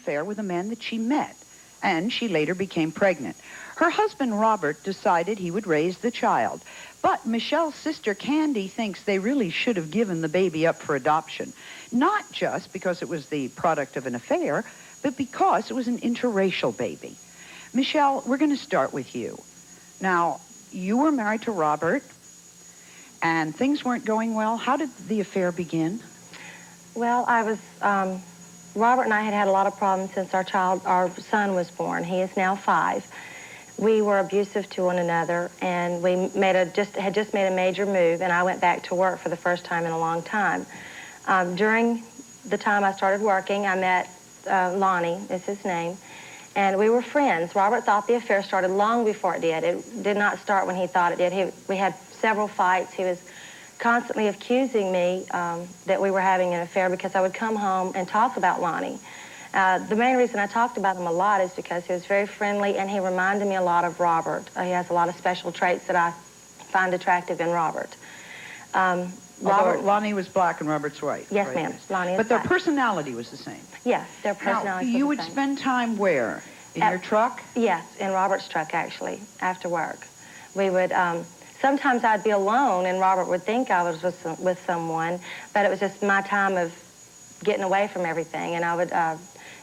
affair with a man that she met, and she later became pregnant. Her husband, Robert, decided he would raise the child, but Michelle's sister, Candy, thinks they really should have given the baby up for adoption, not just because it was the product of an affair, but because it was an interracial baby. Michelle, we're going to start with you. Now, you were married to Robert, and things weren't going well. How did the affair begin? Well, Robert and I had had a lot of problems since our son was born. He is now 5. We were abusive to one another, and we had just made a major move, and I went back to work for the first time in a long time. During the time I started working, I met Lonnie, is his name, and we were friends. Robert thought the affair started long before it did. It did not start when he thought it did. We had several fights. He was constantly accusing me that we were having an affair because I would come home and talk about Lonnie. The main reason I talked about him a lot is because he was very friendly, and he reminded me a lot of Robert. He has a lot of special traits that I find attractive in Robert. Although Lonnie was black and Robert's white. Yes, right? ma'am. Lonnie is But their black. personality was the same. Yes, their personality now, was the same. you would spend time where? In your truck? Yes, in Robert's truck, actually, after work. We would, sometimes I'd be alone, and Robert would think I was with someone, but it was just my time of getting away from everything. And I would,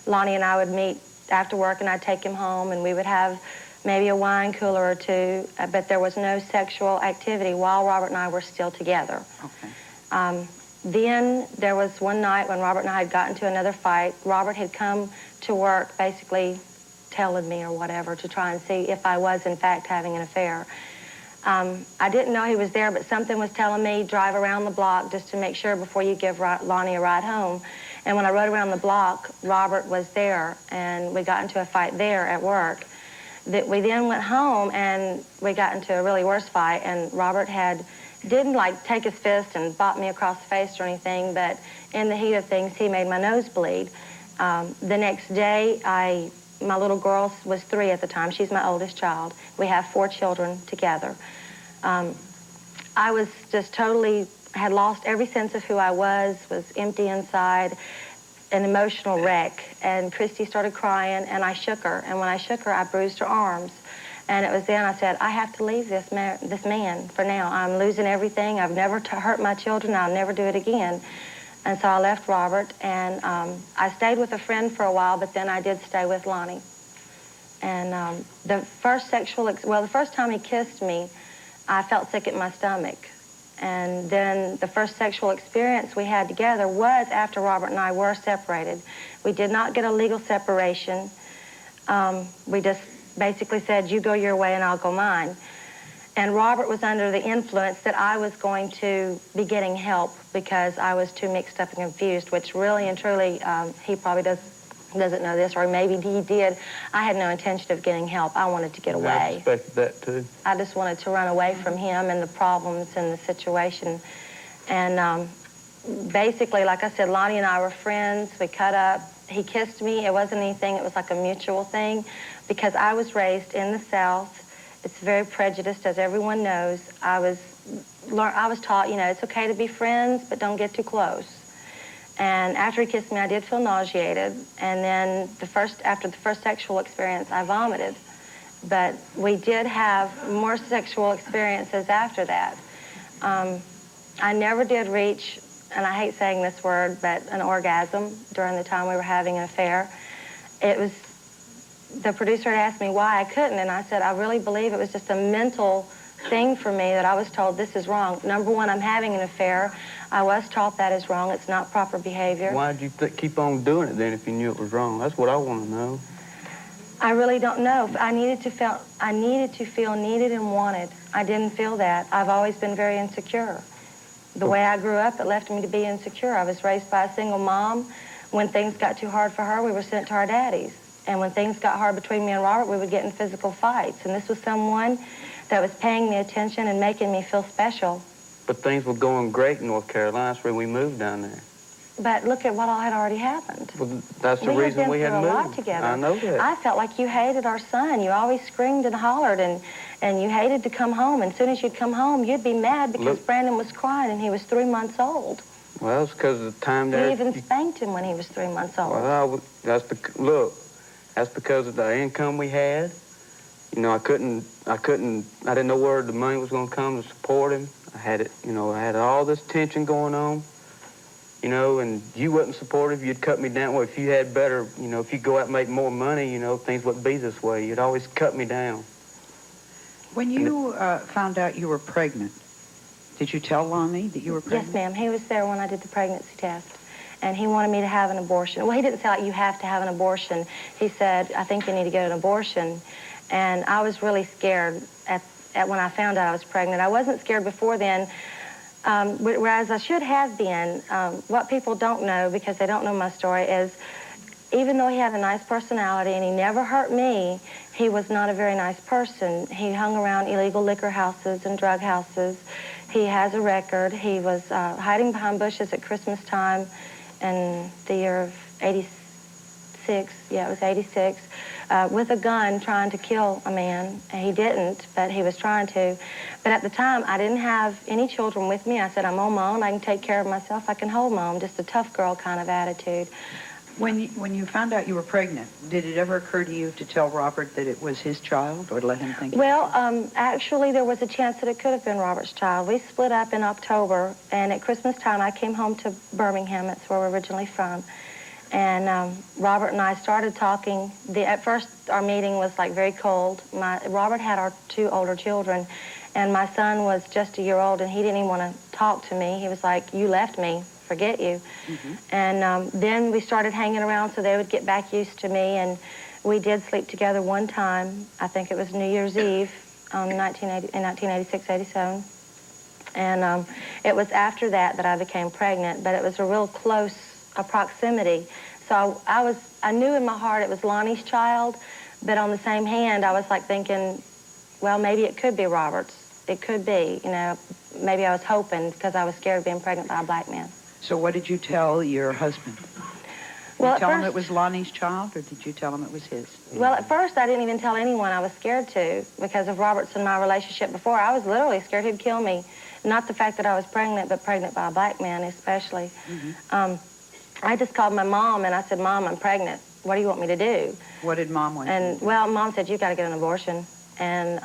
Lonnie and I would meet after work, and I'd take him home, and we would have maybe a wine cooler or two, but there was no sexual activity while Robert and I were still together. Okay. Then there was one night when Robert and I had gotten into another fight. Robert had come to work basically telling me or whatever to try and see if I was in fact having an affair. I didn't know he was there, but something was telling me drive around the block just to make sure before you give Lonnie a ride home. And when I rode around the block, Robert was there, and we got into a fight there at work. We then went home, and we got into a really worse fight, and Robert didn't like take his fist and bop me across the face or anything, but in the heat of things, he made my nose bleed. The next day, my little girl was 3 at the time. She's my oldest child. We have 4 children together. I was just totally, had lost every sense of who I was empty inside, an emotional wreck. And Christy started crying, and I shook her. And when I shook her, I bruised her arms. And it was then I said, I have to leave this man for now. I'm losing everything. I've never hurt my children. I'll never do it again. And so I left Robert, and I stayed with a friend for a while, but then I did stay with Lonnie. And the first time he kissed me, I felt sick at my stomach. And then the first sexual experience we had together was after Robert and I were separated. We did not get a legal separation. We just basically said, you go your way and I'll go mine. And Robert was under the influence that I was going to be getting help because I was too mixed up and confused, which really and truly, he probably doesn't know this, or maybe he did. I had no intention of getting help. I wanted to get away. I expected that, too. I just wanted to run away from him and the problems and the situation. And basically, like I said, Lonnie and I were friends. We cut up. He kissed me. It wasn't anything. It was like a mutual thing because I was raised in the South. It's very prejudiced, as everyone knows. I was taught, it's okay to be friends, but don't get too close. And after he kissed me, I did feel nauseated. And then after the first sexual experience, I vomited. But we did have more sexual experiences after that. I never did reach, and I hate saying this word, but an orgasm during the time we were having an affair. The producer had asked me why I couldn't, and I said, I really believe it was just a mental thing for me that I was told this is wrong. Number one, I'm having an affair. I was taught that is wrong. It's not proper behavior. Why did you keep on doing it then if you knew it was wrong? That's what I want to know. I really don't know. I needed to feel needed and wanted. I didn't feel that. I've always been very insecure. The way I grew up, it left me to be insecure. I was raised by a single mom. When things got too hard for her, we were sent to our daddies. And when things got hard between me and Robert, we would get in physical fights. And this was someone that was paying me attention and making me feel special. But things were going great in North Carolina, so we moved down there. But look at what all had already happened. Well, that's the reason we had moved. We had been through a lot together. I know that. I felt like you hated our son. You always screamed and hollered, and you hated to come home. And as soon as you'd come home, you'd be mad because Brandon was crying, and he was 3 months old. Well, it's because of the time there. We even spanked him when he was 3 months old. Well, that's because of the income we had. You know, I didn't know where the money was going to come to support him. I had all this tension going on, you know, and you wasn't supportive. You'd cut me down. Well, if you had better, you know, if you go out and make more money, you know, things wouldn't be this way. You'd always cut me down. When you found out you were pregnant, did you tell Lonnie that you were pregnant? Yes, ma'am. He was there when I did the pregnancy test. And he wanted me to have an abortion. Well, he didn't say, like, you have to have an abortion. He said, I think you need to get an abortion. And I was really scared at when I found out I was pregnant. I wasn't scared before then, whereas I should have been. What people don't know, because they don't know my story, is even though he had a nice personality and he never hurt me, he was not a very nice person. He hung around illegal liquor houses and drug houses. He has a record. He was hiding behind bushes at Christmas time in the year of 86. Yeah, it was 86. With a gun trying to kill a man. He didn't, but he was trying to. But at the time, I didn't have any children with me. I said, I'm on my own. I can take care of myself. I can hold my own. Just a tough girl kind of attitude. When you found out you were pregnant, did it ever occur to you to tell Robert that it was his child, or let him think? Well, actually, there was a chance that it could have been Robert's child. We split up in October, and at Christmas time, I came home to Birmingham. That's where we're originally from. And Robert and I started talking. At first, our meeting was like very cold. Robert had our 2 older children, and my son was just a year old, and he didn't even want to talk to me. He was like, you left me, forget you. Mm-hmm. And then we started hanging around so they would get back used to me, and we did sleep together one time. I think it was New Year's Eve in 1986, 87. And it was after that I became pregnant, but it was a real close proximity. So I knew in my heart it was Lonnie's child, but on the same hand, I was like thinking, well, maybe it could be Robert's. It could be, you know, maybe I was hoping because I was scared of being pregnant by a black man. So what did you tell your husband? Did you tell him it was Lonnie's child, or did you tell him it was his? Well, at first, I didn't even tell anyone. I was scared to because of Robert's and my relationship before. I was literally scared he'd kill me. Not the fact that I was pregnant, but pregnant by a black man especially. Mm-hmm. I just called my mom, and I said, Mom, I'm pregnant. What do you want me to do? What did Mom want? And, well, Mom said, you've got to get an abortion. And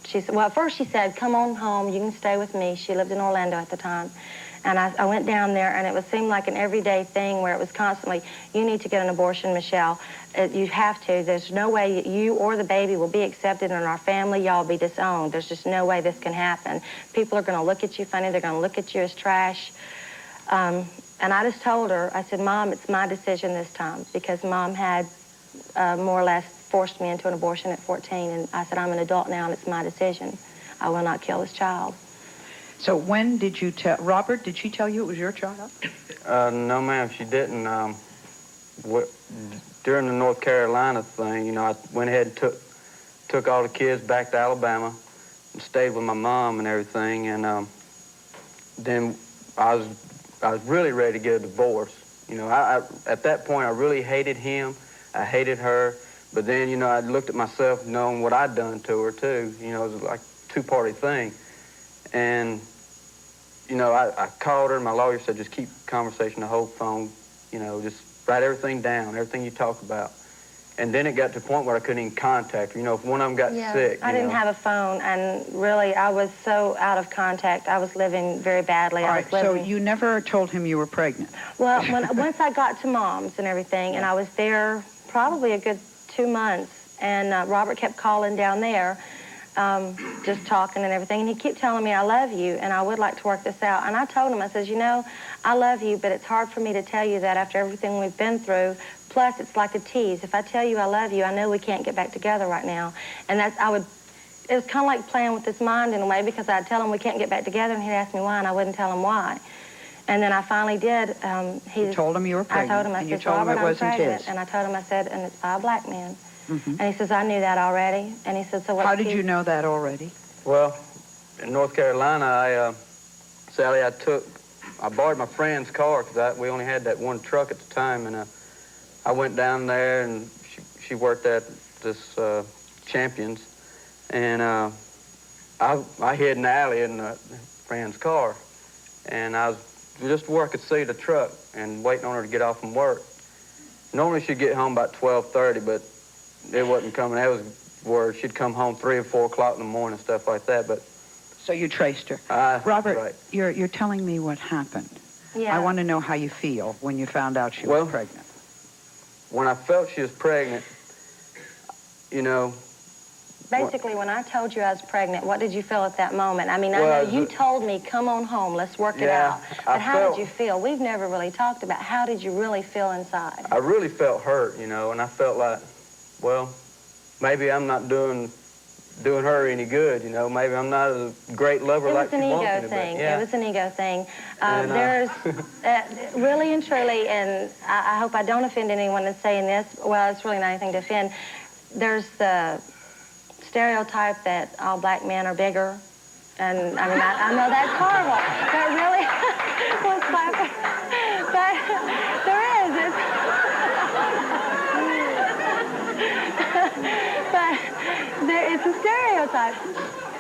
she said, well, at first she said, come on home. You can stay with me. She lived in Orlando at the time. And I went down there, and it seemed like an everyday thing where it was constantly, you need to get an abortion, Michelle. You have to. There's no way you or the baby will be accepted in our family. Y'all will be disowned. There's just no way this can happen. People are going to look at you funny. They're going to look at you as trash. And I just told her, I said, Mom, it's my decision this time, because Mom had more or less forced me into an abortion at 14. And I said, I'm an adult now, and it's my decision. I will not kill this child. So when did you tell, Robert, did she tell you it was your child? No, ma'am, she didn't. During the North Carolina thing, you know, I went ahead and took all the kids back to Alabama and stayed with my mom and everything. And then I was really ready to get a divorce. You know, at that point, I really hated him. I hated her. But then, you know, I looked at myself knowing what I'd done to her, too. You know, it was like a two-party thing. And, you know, I called her, and my lawyer said, just keep the conversation, the whole phone, you know, just write everything down, everything you talk about. And then it got to the point where I couldn't even contact her. You know, if one of them got sick, I didn't have a phone, and really, I was so out of contact. I was living very badly. All right, so you never told him you were pregnant? Well, once I got to Mom's and everything, and I was there probably a good 2 months, and Robert kept calling down there, just talking and everything, and he kept telling me, I love you, and I would like to work this out. And I told him, I says, you know, I love you, but it's hard for me to tell you that after everything we've been through. Plus, it's like a tease. If I tell you I love you, I know we can't get back together right now. And it was kind of like playing with his mind in a way, because I'd tell him we can't get back together, and he'd ask me why, and I wouldn't tell him why. And then I finally did. You told him you were pregnant. I told him, I said, Robert, I'm pregnant. And I told him, I said, and it's by a black man. Mm-hmm. And he says, I knew that already. And he said, so what? How did you know that already? Well, in North Carolina, Sally, I borrowed my friend's car, because we only had that one truck at the time, and I went down there, and she worked at this Champions, and I hid in the alley in the friend's car, and I was just where I could see the truck and waiting on her to get off from work. Normally she'd get home about 12:30, but it wasn't coming. That was where she'd come home 3 or 4 o'clock in the morning, stuff like that. But So you traced her. Robert, right. you're telling me what happened. Yeah. I want to know how you feel when you found out she was pregnant. When I felt she was pregnant, you know... Basically, when I told you I was pregnant, what did you feel at that moment? I mean, I know you told me, come on home, let's work it out. But how did you feel? We've never really talked about how did you really feel inside? I really felt hurt, you know, and I felt like, well, maybe I'm not doing her any good, you know. Maybe I'm not a great lover like she wants me to be. It was an ego thing. There's really and truly, and I hope I don't offend anyone in saying this. Well, it's really not anything to offend. There's the stereotype that all black men are bigger. And, I mean, I know that's horrible. But really, what's clapping? But there is. It's a stereotype.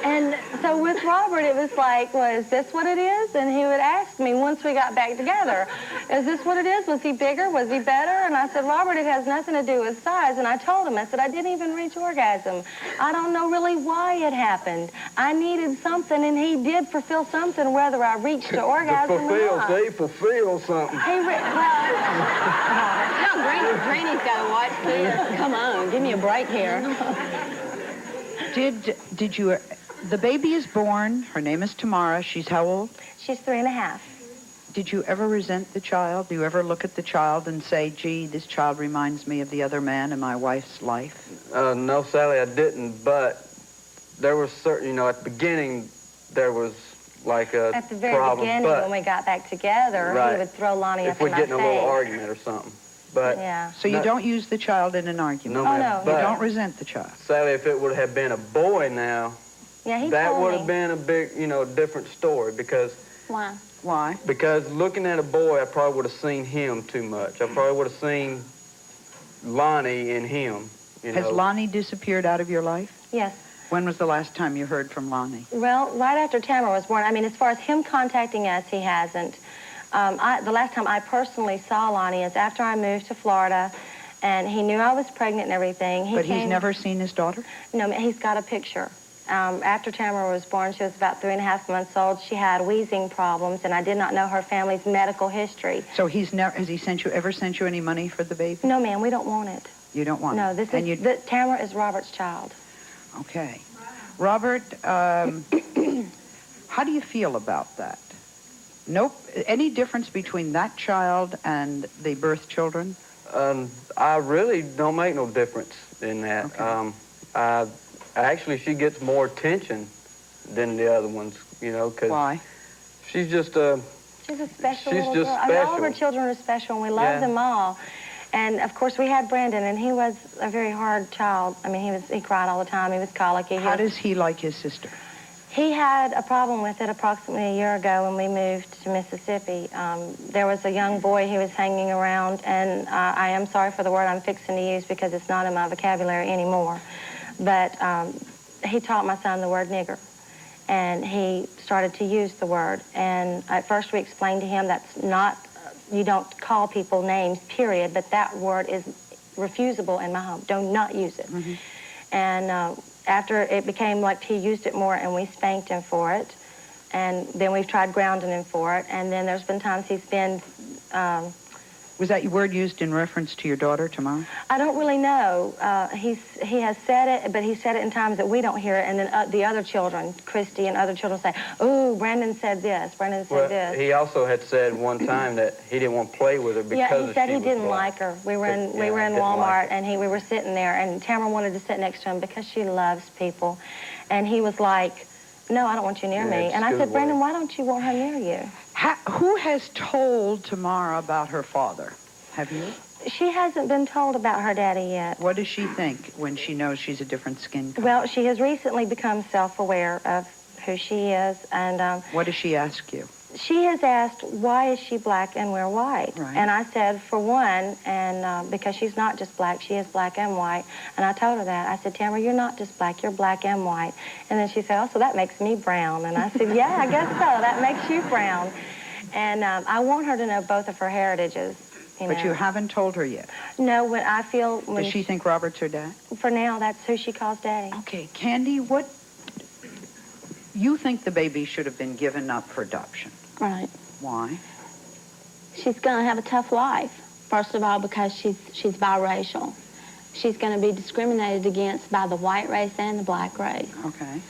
And so with Robert, it was like, well, is this what it is? And he would ask me once we got back together, is this what it is? Was he bigger? Was he better? And I said, Robert, it has nothing to do with size. And I told him, I said, I didn't even reach orgasm. I don't know really why it happened. I needed something, and he did fulfill something, whether I reached to orgasm or not. Fulfill something. No, Granny's got to watch kids. Come on, give me a break here. Did you... The baby is born. Her name is Tamara. She's how old? She's 3.5. Did you ever resent the child? Do you ever look at the child and say, gee, this child reminds me of the other man in my wife's life? No, Sally, I didn't, but there was certain, you know, at the beginning, there was like a problem. At the very beginning, when we got back together, he would throw Lonnie up in my face. If we're getting a little argument or something. But So you don't use the child in an argument? No, ma'am. You don't resent the child? Sally, if it would have been a boy now, that would have been a big, you know, different story because... Why? Why? Because looking at a boy, I probably would have seen him too much. I probably would have seen Lonnie in him. Has Lonnie disappeared out of your life? Yes. When was the last time you heard from Lonnie? Well, right after Tamara was born. I mean, as far as him contacting us, he hasn't. The last time I personally saw Lonnie is after I moved to Florida, and he knew I was pregnant and everything. But he's never seen his daughter? No, he's got a picture. After Tamara was born, she was about 3.5 months old. She had wheezing problems, and I did not know her family's medical history. So has he ever sent you any money for the baby? No, ma'am, we don't want it. You don't want it? No, Tamara is Robert's child. Okay. Robert, how do you feel about that? Nope. Any difference between that child and the birth children? I really don't make no difference in that. Okay. Actually, she gets more attention than the other ones, you know, because... Why? She's just She's a special little girl. I mean, all of her children are special, and we love them all. And, of course, we had Brandon, and he was a very hard child. I mean, he cried all the time. He was colicky. How does he like his sister? He had a problem with it approximately a year ago when we moved to Mississippi. There was a young boy who was hanging around, and I am sorry for the word I'm fixing to use because it's not in my vocabulary anymore. But he taught my son the word nigger, and he started to use the word. And at first we explained to him that's not, you don't call people names, period, but that word is refusable in my home. Do not use it. Mm-hmm. And after it became like he used it more, and we spanked him for it, and then we've tried grounding him for it, and then there's been times he's been... Was that your word used in reference to your daughter, Tamara? I don't really know. He has said it, but he said it in times that we don't hear it, and then the other children, Christy and other children, say, "Ooh, Brandon said this, Brandon said this." He also had said one time that he didn't want to play with her because he said he didn't like her. We were in Walmart, and we were sitting there, and Tamara wanted to sit next to him because she loves people, and he was like, "No, I don't want you near me." And I said, "Brandon, why don't you want her near you?" Who has told Tamara about her father? Have you? She hasn't been told about her daddy yet. What does she think when she knows she's a different skin color? Well, she has recently become self-aware of who she is, and... what does she ask you? She has asked, why is she black and we're white? Right. And I said, for one, and because she's not just black, she is black and white. And I told her that. I said, Tamara, you're not just black, you're black and white. And then she said, oh, so that makes me brown. And I said, yeah, I guess so. That makes you brown. And I want her to know both of her heritages. But you haven't told her yet. No, when I feel... Does she think Robert's her dad? For now, that's who she calls Daddy. Okay, Candy, what... You think the baby should have been given up for adoption. Right. Why? She's going to have a tough life. First of all, because she's biracial. She's going to be discriminated against by the white race and the black race. Okay.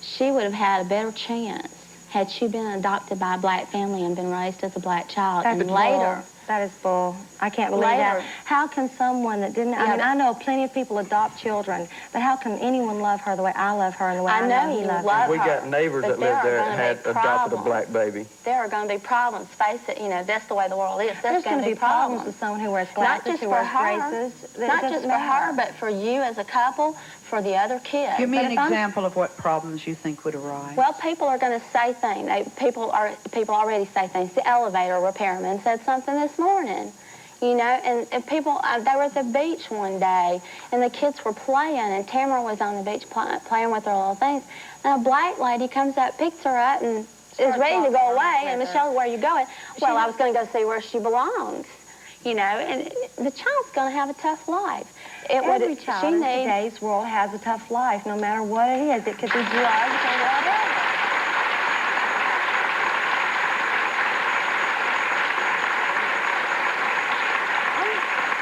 She would have had a better chance had she been adopted by a black family and been raised as a black child. That's and bull. later... That is bull. I can't believe that. How can someone that didn't... I mean, I know plenty of people adopt children, but how can anyone love her the way I love her and the way I know he loves her? We got neighbors that lived there that had adopted a black baby. There are going to be problems. Face it, you know, that's the way the world is. There's going to be problems with someone who wears glasses, who wears braces. Not just for her, but for you as a couple, for the other kids. Give me an example of what problems you think would arise. Well, people are going to say things. People already say things. The elevator repairman said something this morning. You know, and people, they were at the beach one day, and the kids were playing, and Tamara was on the beach playing with her little things. And a black lady comes up, picks her up, and is ready to go away. And Michelle, where are you going? Well, I was going to go see where she belongs. You know, and the child's going to have a tough life. Every child in today's world has a tough life, no matter what it is. It could be drugs or whatever.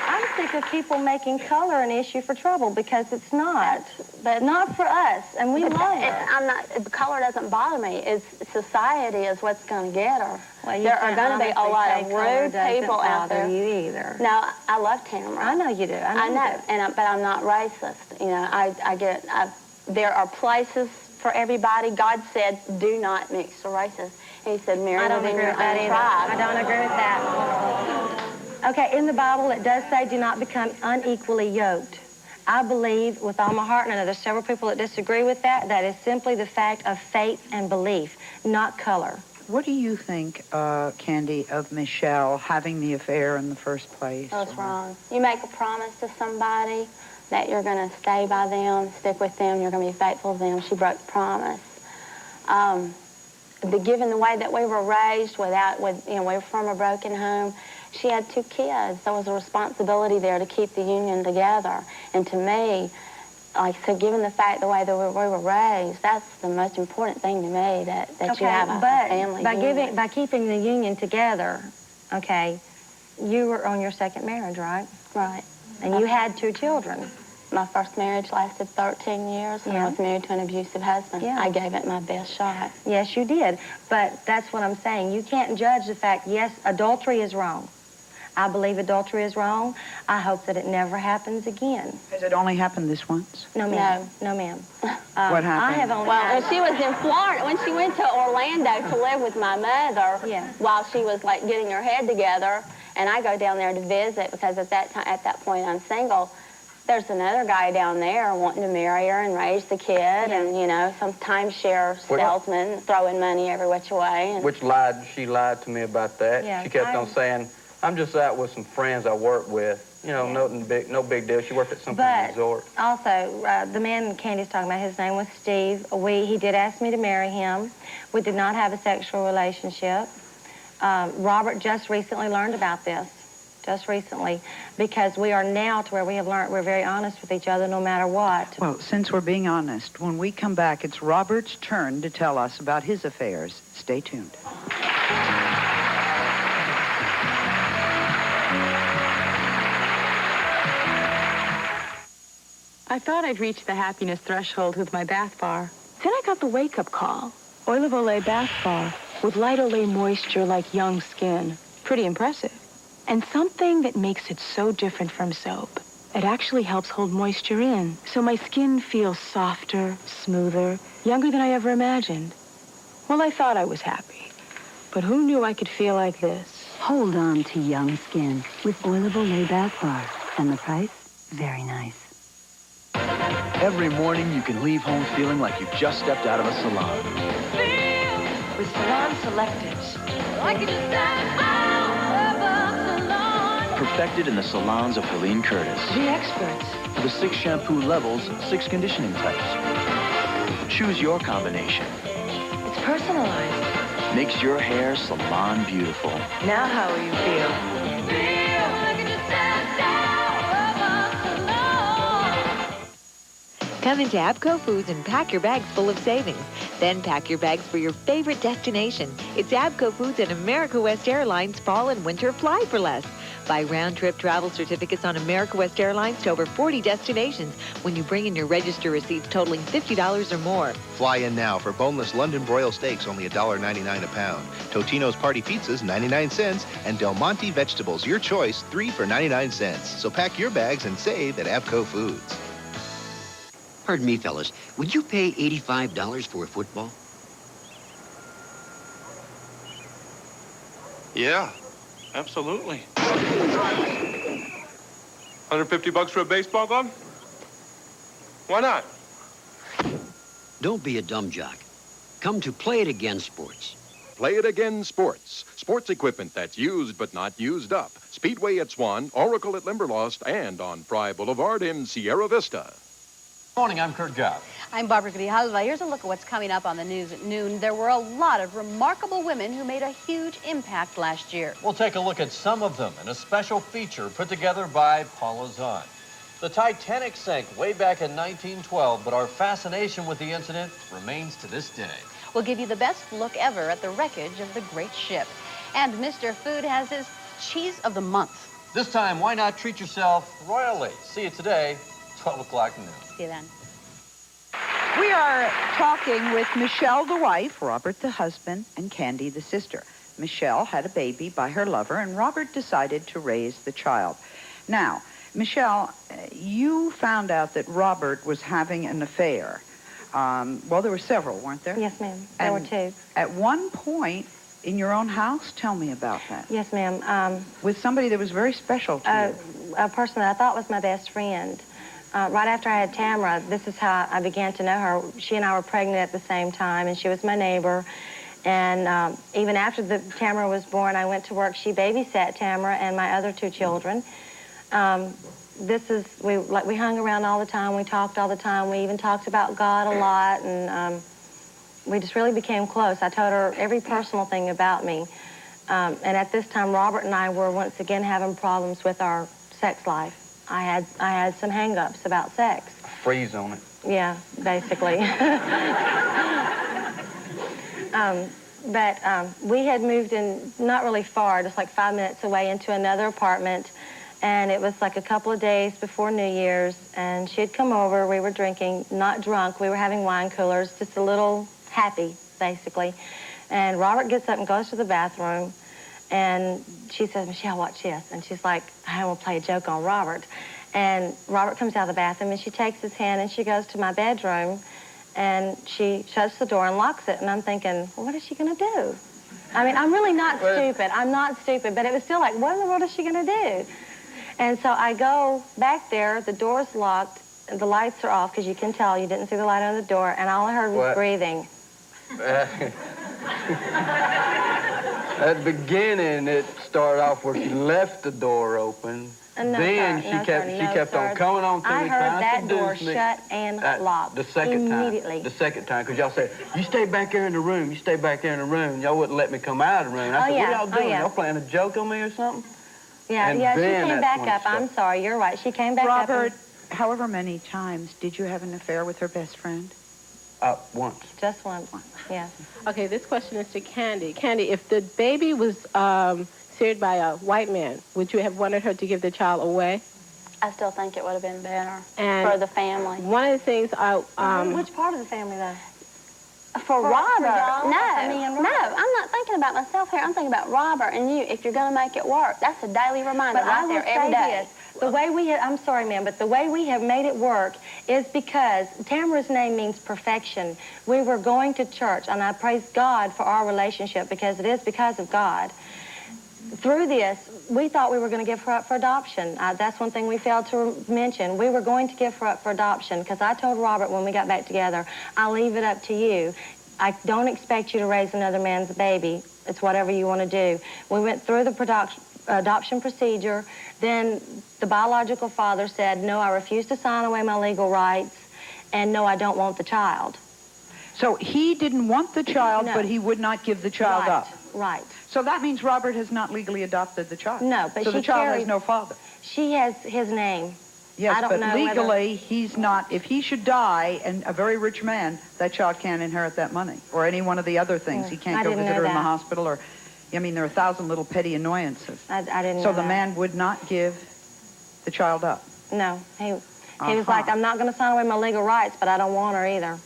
I'm sick of people making color an issue for trouble, because it's not. But not for us, and we love it. The color doesn't bother me. It's society is what's going to get her. Well, there are going to be a lot of rude people out there. You either. No, I love Tamara. I know you do. I know. But I'm not racist. You know, there are places for everybody. God said, do not mix the races. He said, marry within your own tribe. I don't agree with that. Okay, in the Bible, it does say, do not become unequally yoked. I believe with all my heart, and I know there's several people that disagree with that, that is simply the fact of faith and belief, not color. What do you think, Candy, of Michelle having the affair in the first place? That's wrong. You make a promise to somebody that you're going to stay by them, stick with them, you're going to be faithful to them. She broke the promise. Given the way that we were raised, we were from a broken home, she had 2 kids. There was a responsibility there to keep the union together. And to me, like I said, given the fact the way that we were raised, that's the most important thing to me, that you have a family union. By keeping the union together, okay, you were on your second marriage, right? Right. And you had 2 children. My first marriage lasted 13 years, and I was married to an abusive husband. Yeah. I gave it my best shot. Yes, you did. But that's what I'm saying. You can't judge the fact, yes, adultery is wrong. I believe adultery is wrong. I hope that it never happens again. Has it only happened this once? No, ma'am. No, ma'am. What happened? I have only when she was in Florida, when she went to Orlando to live with my mother, while she was like getting her head together, and I go down there to visit because at that point I'm single. There's another guy down there wanting to marry her and raise the kid, and you know, some timeshare salesman throwing money every which way. And She lied to me about that. Yeah, she kept on saying, I'm just out with some friends I work with. You know, no big deal. She worked at some kind of resort. Also, the man Candy's talking about, his name was Steve. He did ask me to marry him. We did not have a sexual relationship. Robert just recently learned about this. Just recently, because we are now to where we have learned we're very honest with each other no matter what. Well, since we're being honest, when we come back, it's Robert's turn to tell us about his affairs. Stay tuned. I thought I'd reached the happiness threshold with my bath bar. Then I got the wake-up call. Oil of Olay bath bar with light Olay moisture like young skin. Pretty impressive. And something that makes it so different from soap. It actually helps hold moisture in, so my skin feels softer, smoother, younger than I ever imagined. Well, I thought I was happy, but who knew I could feel like this? Hold on to young skin with Oil of Olay bath bar. And the price? Very nice. Every morning you can leave home feeling like you've just stepped out of a salon. With Salon Selectives. Like you just stepped out of a salon. Perfected in the salons of Helene Curtis. The experts. For the 6 shampoo levels, 6 conditioning types. Choose your combination. It's personalized. makes your hair salon beautiful. Now how will you feel? Come into Abco Foods and pack your bags full of savings. Then pack your bags for your favorite destination. It's Abco Foods and America West Airlines Fall and Winter Fly for Less. Buy round-trip travel certificates on America West Airlines to over 40 destinations when you bring in your register receipts totaling $50 or more. Fly in now for boneless London broil steaks, only $1.99 a pound. Totino's Party Pizzas, 99 cents. And Del Monte Vegetables, your choice, 3 for 99 cents. So pack your bags and save at Abco Foods. Pardon me, fellas. Would you pay $85 for a football? Yeah, absolutely. 150 bucks for a baseball glove? Why not? Don't be a dumb jock. Come to Play It Again Sports. Play It Again Sports. Sports equipment that's used but not used up. Speedway at Swan, Oracle at Limberlost, and on Fry Boulevard in Sierra Vista. Morning, I'm Kurt Goff. I'm Barbara Grijalva. Here's a look at what's coming up on the news at noon. There were a lot of remarkable women who made a huge impact last year. We'll take a look at some of them in a special feature put together by Paula Zahn. The Titanic sank way back in 1912, but our fascination with the incident remains to this day. We'll give you the best look ever at the wreckage of the great ship. And Mr. Food has his cheese of the month. This time, why not treat yourself royally? See you today, 12 o'clock noon. See you then. We are talking with Michelle, the wife, Robert, the husband, and Candy, the sister. Michelle had a baby by her lover, and Robert decided to raise the child. Now, Michelle, you found out that Robert was having an affair. Well, there were several, weren't there? Yes, ma'am. There were two. At one point in your own house? Tell me about that. Yes, ma'am. With somebody that was very special to you. A person that I thought was my best friend. Right after I had Tamara, this is how I began to know her. She and I were pregnant at the same time, and she was my neighbor. And even after Tamara was born, I went to work. She babysat Tamara and my other two children. We hung around all the time. We talked all the time. We even talked about God a lot, and we just really became close. I told her every personal thing about me. And at this time, Robert and I were once again having problems with our sex life. I had some hang-ups about sex. Freeze on it. Yeah, basically. But we had moved in not really far, just like 5 minutes away, into another apartment. And it was like a couple of days before New Year's, and she had come over. We were drinking, not drunk. We were having wine coolers, just a little happy, basically. And Robert gets up and goes to the bathroom. And she says, Michelle, watch this. And she's like, I want to play a joke on Robert. And Robert comes out of the bathroom, and she takes his hand, and she goes to my bedroom, and she shuts the door and locks it. And I'm thinking, well, what is she going to do? I mean, I'm really not stupid. I'm not stupid. But it was still like, what in the world is she going to do? And so I go back there. The door's locked. The lights are off, because you can tell you didn't see the light on the door. And all I heard was breathing. At the beginning, it started off where she left the door open. Then she kept on coming on to me. I heard that door shut and locked. The second immediately. time. The second time, because y'all said, you stay back there in the room. You stay back there in the room. Y'all wouldn't let me come out of the room. I said, what y'all doing? Y'all playing a joke on me or something? Yeah, and she came back up. I'm sorry, you're right. She came back up. Robert, however many times did you have an affair with her best friend? Once. Just once, yes. Okay, this question is to Candy. Candy, if the baby was seared by a white man, would you have wanted her to give the child away? I still think it would have been better and for the family. One of the things which part of the family, though? For Robert. No, I'm not thinking about myself here. I'm thinking about Robert and you. If you're going to make it work, that's a daily reminder right there every day. The way we have, I'm sorry, ma'am, but the way we have made it work is because Tamara's name means perfection. We were going to church, and I praise God for our relationship, because it is because of God. Through this, we thought we were going to give her up for adoption. That's one thing we failed to mention. We were going to give her up for adoption, because I told Robert when we got back together, I'll leave it up to you. I don't expect you to raise another man's baby. It's whatever you want to do. We went through the adoption procedure. Then the biological father said, no, I refuse to sign away my legal rights, and no, I don't want the child. So he didn't want the child, No. but he would not give the child up. Right. So that means Robert has not legally adopted the child. No, but so she the child carries- has no father. She has his name. Yes, I don't but know legally, he's not. If he should die, and a very rich man, that child can't inherit that money or any one of the other things. He can't I go didn't visit know her in the that. hospital, or, I mean, there are 1,000 little petty annoyances. I didn't So know the that. man would not give the child up. No, he was like, I'm not going to sign away my legal rights, but I don't want her either.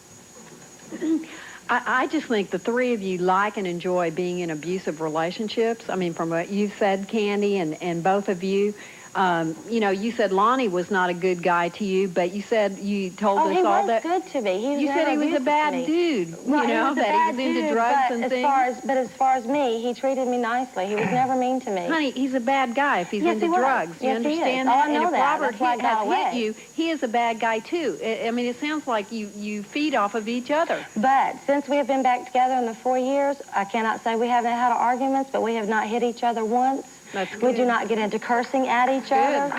I just think the three of you like and enjoy being in abusive relationships. I mean, from what you said, Candy, and both of you, you know, you said Lonnie was not a good guy to you, but you said you told us all that. He was good to me. He was you said he was a abusive bad to me. dude. Well, you know, that he was into drugs and things. But as far as me, he treated me nicely. He was never mean to me. Honey, he's a bad guy if he's Yes, into he was. drugs. You Yes, he is. understand Oh, that? I know and if that. Robert That's why I got has hit away. you, he is a bad guy too. I mean, it sounds like you feed off of each other. But since we have been back together in the 4 years, I cannot say we haven't had arguments, but we have not hit each other once. That's We good. do not get into cursing at each other, and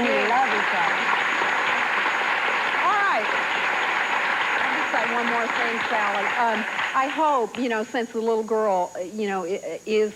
we love each other. All right. I'll just say one more thing, Sally. I hope, you know, since the little girl, you know, is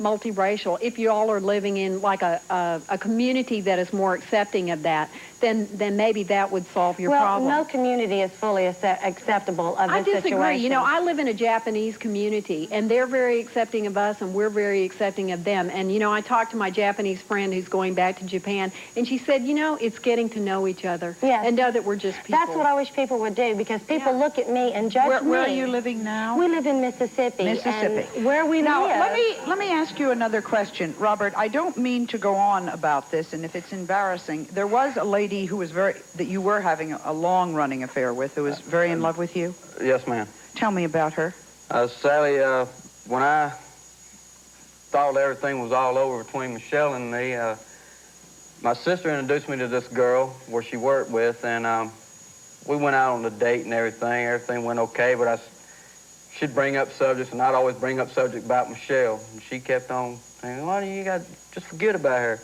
multiracial, if you all are living in like a community that is more accepting of that, then maybe that would solve your problem. Well, no community is fully acceptable of I this disagree. situation. You know, I live in a Japanese community, and they're very accepting of us, and we're very accepting of them. And, you know, I talked to my Japanese friend who's going back to Japan, and she said, you know, it's getting to know each other and know that we're just people. That's what I wish people would do, because people look at me and judge me. Where are you living now? We live in Mississippi. Mississippi. And where we now, live... let me ask you another question, Robert. I don't mean to go on about this, and if it's embarrassing, there was a lady who was that you were having a long-running affair with, who was very in love with you. Yes, ma'am. Tell me about her. Sally, when I thought everything was all over between Michelle and me, my sister introduced me to this girl where she worked with, and we went out on a date and everything. Everything went okay, but she'd bring up subjects, and I'd always bring up subjects about Michelle. And she kept on saying, why do you just forget about her?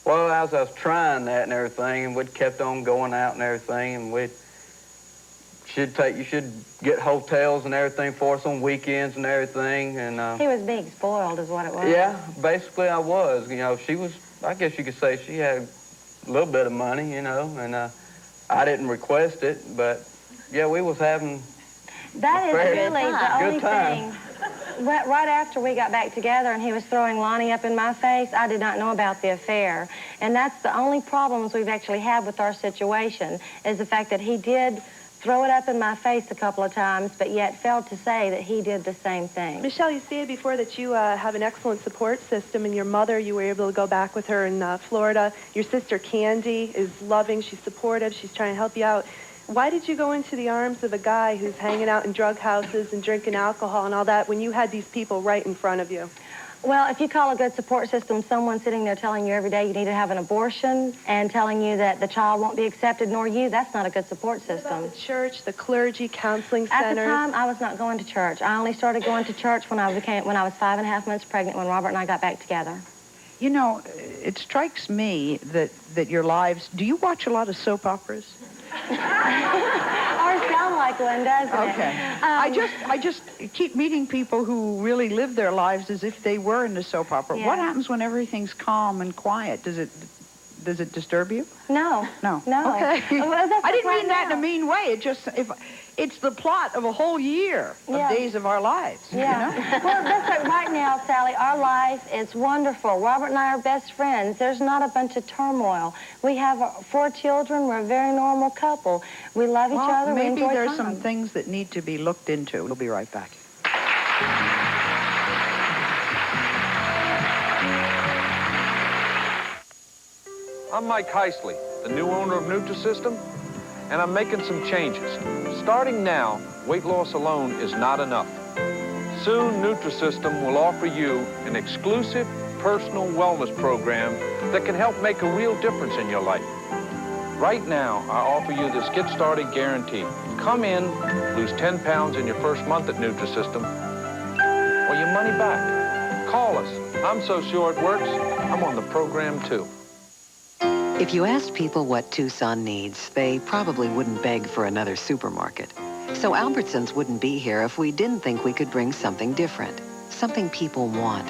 Well, as I was trying that and everything, and we'd kept on going out and everything, and you should get hotels and everything for us on weekends and everything. And He was being spoiled is what it was. yeah, basically I was. You know, she was, I guess you could say she had a little bit of money, you know, and I didn't request it, but yeah, we was having That is very really the only good time. thing. Right after we got back together and he was throwing Lonnie up in my face, I did not know about the affair. And that's the only problems we've actually had with our situation, is the fact that he did throw it up in my face a couple of times, but yet failed to say that he did the same thing. Michelle, you stated before that you have an excellent support system, and your mother, you were able to go back with her in Florida. Your sister, Candy, is loving, she's supportive, she's trying to help you out. Why did you go into the arms of a guy who's hanging out in drug houses and drinking alcohol and all that when you had these people right in front of you? Well, if you call a good support system someone sitting there telling you every day you need to have an abortion and telling you that the child won't be accepted nor you, that's not a good support system. What about the church, the clergy, counseling At centers? the time, I was not going to church. I only started going to church when I was 5.5 months pregnant, when Robert and I got back together. You know, it strikes me that your lives... Do you watch a lot of soap operas? Ours sound like one, doesn't it? Okay. I just keep meeting people who really live their lives as if they were in a soap opera. Yeah. What happens when everything's calm and quiet? Does it disturb you? No. No. No. Okay. Well, that's I didn't right mean that in now. a mean way. It's the plot of a whole year of Yeah. days of our lives. Yeah. You know? Well, that's right. Right now, Sally, our life is wonderful. Robert and I are best friends. There's not a bunch of turmoil. We have 4 children. We're a very normal couple. We love each other. We Maybe enjoy there's time. some things that need to be looked into. We'll be right back. I'm Mike Heisley, the new owner of Nutrisystem, and I'm making some changes. Starting now, weight loss alone is not enough. Soon, Nutrisystem will offer you an exclusive personal wellness program that can help make a real difference in your life. Right now, I offer you this Get Started guarantee. Come in, lose 10 pounds in your first month at Nutrisystem, or your money back. Call us. I'm so sure it works, I'm on the program too. If you asked people what Tucson needs, they probably wouldn't beg for another supermarket. So Albertsons wouldn't be here if we didn't think we could bring something different. Something people want.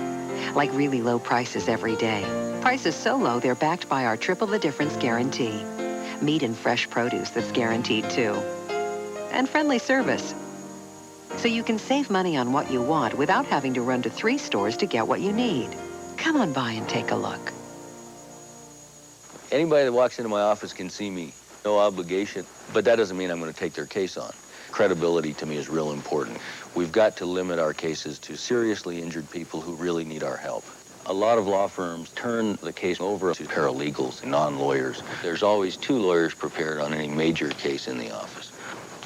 Like really low prices every day. Prices so low they're backed by our triple the difference guarantee. Meat and fresh produce that's guaranteed too. And friendly service. So you can save money on what you want without having to run to 3 stores to get what you need. Come on by and take a look. Anybody that walks into my office can see me. No obligation. But that doesn't mean I'm going to take their case on. Credibility to me is real important. We've got to limit our cases to seriously injured people who really need our help. A lot of law firms turn the case over to paralegals and non-lawyers. There's always 2 lawyers prepared on any major case in the office.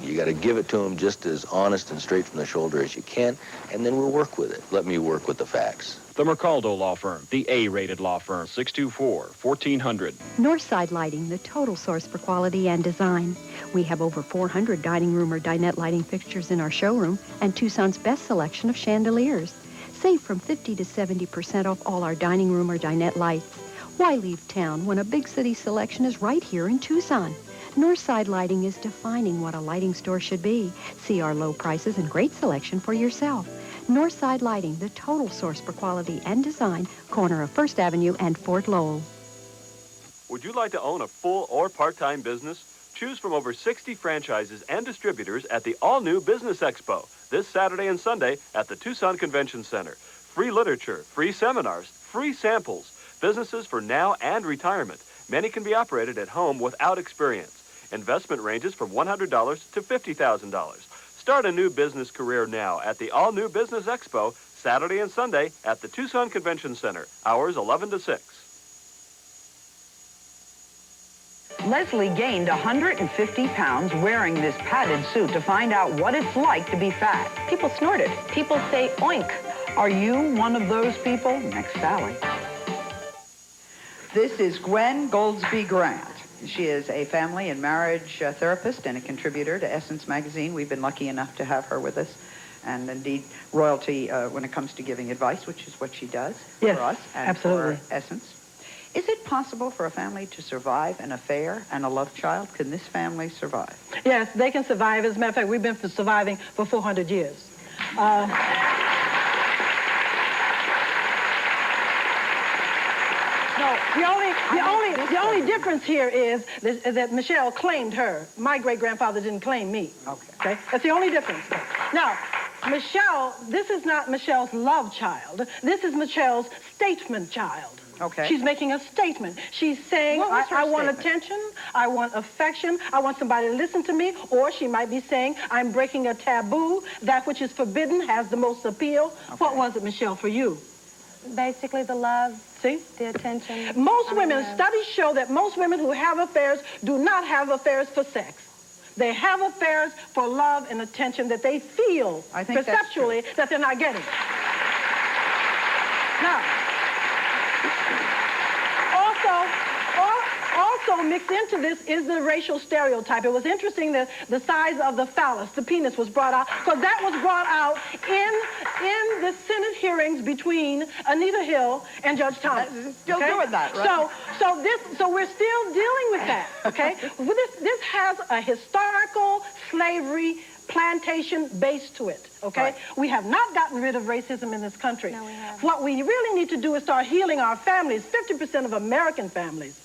You got to give it to them just as honest and straight from the shoulder as you can, and then we'll work with it. Let me work with the facts. The Mercaldo Law Firm, the A-rated law firm, 624-1400. Northside Lighting, the total source for quality and design. We have over 400 dining room or dinette lighting fixtures in our showroom and Tucson's best selection of chandeliers. Save from 50 to 70% off all our dining room or dinette lights. Why leave town when a big city selection is right here in Tucson? Northside Lighting is defining what a lighting store should be. See our low prices and great selection for yourself. Northside Lighting, the total source for quality and design, corner of 1st Avenue and Fort Lowell. Would you like to own a full or part-time business? Choose from over 60 franchises and distributors at the all-new Business Expo this Saturday and Sunday at the Tucson Convention Center. Free literature, free seminars, free samples, businesses for now and retirement. Many can be operated at home without experience. Investment ranges from $100 to $50,000. Start a new business career now at the all-new Business Expo, Saturday and Sunday at the Tucson Convention Center, hours 11 to 6. Leslie gained 150 pounds wearing this padded suit to find out what it's like to be fat. People snorted. People say oink. Are you one of those people? Next Sally. This is Gwen Goldsby Grant. She is a family and marriage therapist and a contributor to Essence magazine. We've been lucky enough to have her with us. And indeed, royalty when it comes to giving advice, which is what she does for us and absolutely. for Essence. Is it possible for a family to survive an affair and a love child? Can this family survive? Yes, they can survive. As a matter of fact, we've been surviving for 400 years. The only difference here is that Michelle claimed her. My great-grandfather didn't claim me. Okay? That's the only difference. Now, Michelle, this is not Michelle's love child. This is Michelle's statement child. Okay. She's making a statement. She's saying, I want attention, I want affection, I want somebody to listen to me, or she might be saying, I'm breaking a taboo. That which is forbidden has the most appeal. Okay. What was it, Michelle, for you? Basically the love. See? The attention. Most women, studies show that most women who have affairs do not have affairs for sex. They have affairs for love and attention that they feel perceptually that they're not getting. Now, also mixed into this is the racial stereotype. It was interesting that the size of the phallus, the penis, was brought out, because that was brought out in the Senate hearings between Anita Hill and Judge Thomas. Still doing that, right? So we're still dealing with that, okay? This has a historical slavery plantation base to it, okay? Right. We have not gotten rid of racism in this country. No, we haven't. What we really need to do is start healing our families. 50% of American families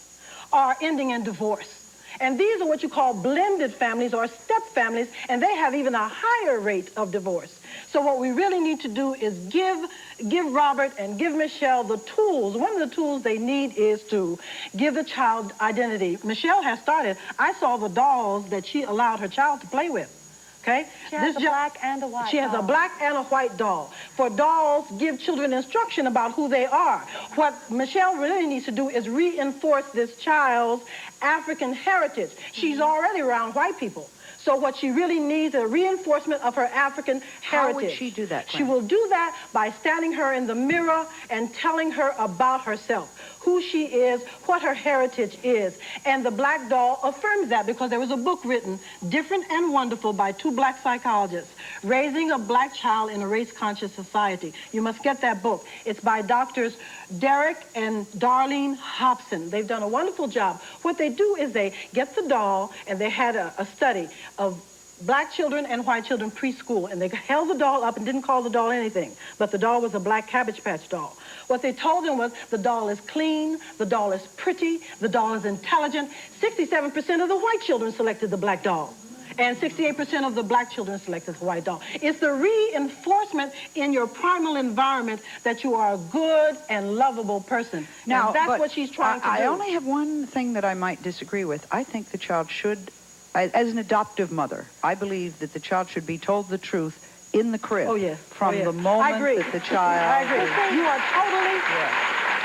are ending in divorce. And these are what you call blended families or step families, and they have even a higher rate of divorce. So what we really need to do is give Robert and give Michelle the tools. One of the tools they need is to give the child identity. Michelle has started. I saw the dolls that she allowed her child to play with. Okay? She has a black and a white She has a black and a white doll. For dolls, give children instruction about who they are. What Michelle really needs to do is reinforce this child's African heritage. She's already around white people. So what she really needs is a reinforcement of her African heritage. How would she do that, She will do that by standing her in the mirror and telling her about herself, who she is, what her heritage is. And the black doll affirms that, because there was a book written, Different and Wonderful, by 2 black psychologists, Raising a Black Child in a Race-Conscious Society. You must get that book. It's by doctors Derek and Darlene Hobson. They've done a wonderful job. What they do is they get the doll, and they had a study of black children and white children preschool, and they held the doll up and didn't call the doll anything, but the doll was a black Cabbage Patch doll. What they told them was the doll is clean, the doll is pretty, the doll is intelligent. 67% of the white children selected the black doll, and 68% of the black children selected the white doll. It's the reinforcement in your primal environment that you are a good and lovable person. Now, and that's what she's trying to do. I only have one thing that I might disagree with. I think the child should, as an adoptive mother, I believe that the child should be told the truth in the crib. Oh, yes. From the moment that the child... I agree. You are totally...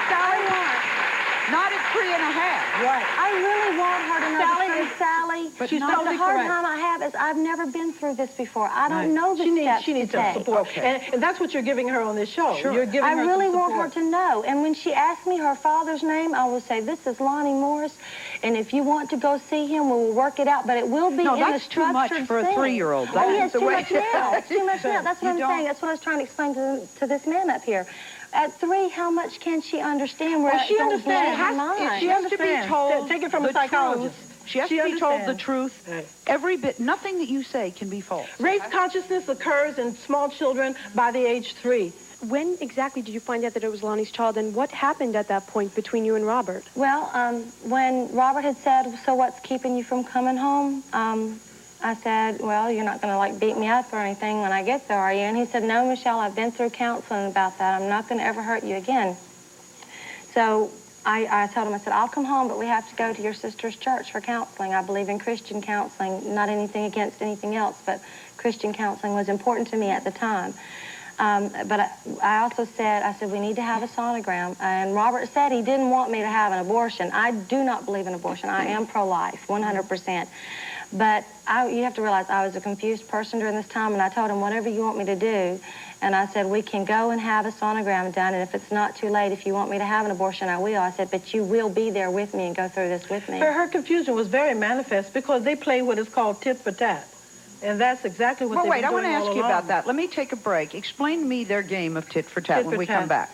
Sally, not at 3 1/2. Right. I really want her to know Sally the truth, is- Sally. but she's the totally hard correct. time I have is I've never been through this before. I don't Right. know the steps She needs to some take. support. And that's what you're giving her on this show. Sure. You're giving I her really some want her support. to know. And when she asks me her father's name, I will say, this is Lonnie Morris. And if you want to go see him, we will work it out. But it will be No, in a that's too much structured for a thing. 3-year-old. Oh, That's yes, the too way- much now. It's too much now. That's what I'm You saying. don't- That's what I was trying to explain to this man up here. At 3, how much can she understand where Well, it she don't blow understands. her mind? She has to be told Take it from a the psychologist. truth. She has to be told the truth. Right. Every bit. Nothing that you say can be false. Race consciousness occurs in small children by the age 3. When exactly did you find out that it was Lonnie's child, and what happened at that point between you and Robert? Well, when Robert had said, so what's keeping you from coming home? I said, well, you're not going to, like, beat me up or anything when I get there, are you? And he said, no, Michelle, I've been through counseling about that. I'm not going to ever hurt you again. So I told him, I said, I'll come home, but we have to go to your sister's church for counseling. I believe in Christian counseling, not anything against anything else, but Christian counseling was important to me at the time. But I also said, we need to have a sonogram. And Robert said he didn't want me to have an abortion. I do not believe in abortion. I am pro-life, 100%. But you have to realize I was a confused person during this time, and I told him, whatever you want me to do. And I said, we can go and have a sonogram done, and if it's not too late, if you want me to have an abortion, I will. I said, but you will be there with me and go through this with me. Her confusion was very manifest because they play what is called tit for tat. And that's exactly what Well, they've wait, been I want to doing ask all you along. about that. Let me take a break. Explain to me their game of tit for tat Tit when for we tat. come back.